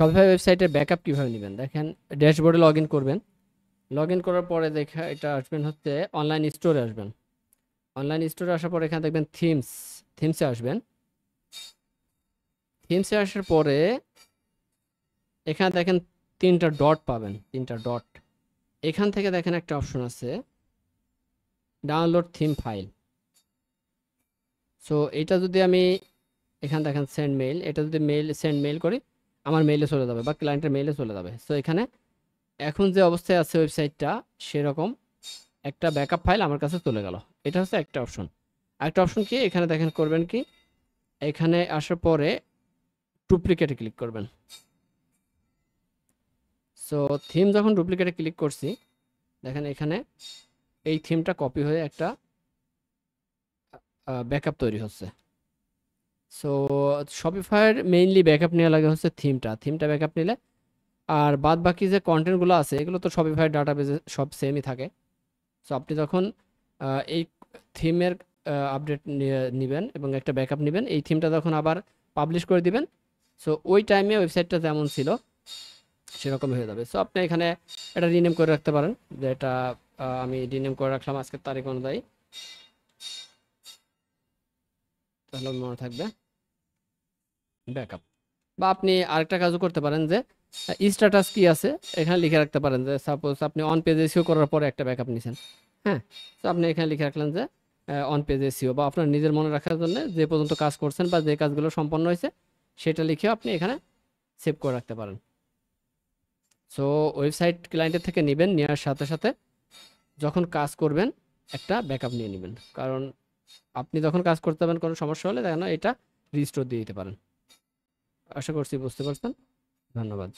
Shopify ওয়েবসাইটের backup কিভাবে নেবেন দেখেন, ড্যাশবোর্ডে লগ ইন করবেন। লগ ইন করার পরে দেখা এটা আসবেন হচ্ছে অনলাইন স্টোরে আসবেন। অনলাইন স্টোরে আসার পরে এখানে দেখবেন থিমসে আসবেন। থিমসে আসার পরে এখানে দেখেন তিনটা ডট পাবেন, তিনটা ডট। এখান থেকে দেখেন একটা অপশন আছে ডাউনলোড থিম ফাইল। সো এটা যদি আমি এখানে দেখেন সেন্ড মেইল, এটা যদি সেন্ড মেইল করি আমার মেইলে চলে যাবে বা ক্লায়েন্টের মেইলে চলে যাবে। সো এখানে এখন যে অবস্থায় আছে ওয়েবসাইটটা সেরকম একটা ব্যাকআপ ফাইল আমার কাছে চলে গেল। এটা হচ্ছে একটা অপশন। আরেকটা অপশন কি, এখানে দেখেন করবেন কি, এখানে আসার পরে ডুপ্লিকেটে ক্লিক করবেন। সো থিম যখন ডুপ্লিকেটে ক্লিক করছি দেখেন এখানে এই থিমটা কপি হয়ে একটা ব্যাকআপ তৈরি হচ্ছে। সো শপিফাইয়ের মেইনলি ব্যাকআপ নেওয়া লাগে হচ্ছে থিমটা ব্যাকআপ নিলে আর বাদ বাকি যে কন্টেন্টগুলো আছে এগুলো তো শপিফাইয়ের ডাটাবেজে সব সেমই থাকে। সো আপনি যখন এই থিমের আপডেট নেবেন এবং একটা ব্যাকআপ নেবেন, এই থিমটা যখন আবার পাবলিশ করে দিবেন, সো ওই টাইমে ওয়েবসাইটটা যেমন ছিল সেরকম হয়ে যাবে। সো আপনি এখানে এটা রিনেম করে রাখতে পারেন, যে এটা আমি রিনেম করে রাখলাম আজকের তারিখ অনুযায়ী, তাহলে মনে থাকবে ব্যাকআপ। বা আপনি আরেকটা কাজও করতে পারেন যে স্ট্যাটাস কি আছে এখানে লিখে রাখতে পারেন, যে সাপোজ আপনি অন পেজ এসিও করার পরে একটা ব্যাকআপ নিছেন, হ্যাঁ, তো আপনি এখানে লিখে রাখলেন যে অন পেজ এসিও, বা আপনার নিজের মনে রাখার জন্য যে পর্যন্ত কাজ করছেন বা যে কাজগুলো সম্পন্ন হয়েছে সেটা লিখেও আপনি এখানে সেভ করে রাখতে পারেন। সো ওয়েবসাইট ক্লায়েন্টের থেকে নেবেন, নেওয়ার সাথে সাথে যখন কাজ করবেন একটা ব্যাকআপ নিয়ে নেবেন, কারণ আপনি যখন কাজ করতে যাবেন কোনো সমস্যা হলে দেখেন এটা রিস্টোর দিয়ে দিতে পারেন। আশা করছি বুঝতে পারছেন। ধন্যবাদ।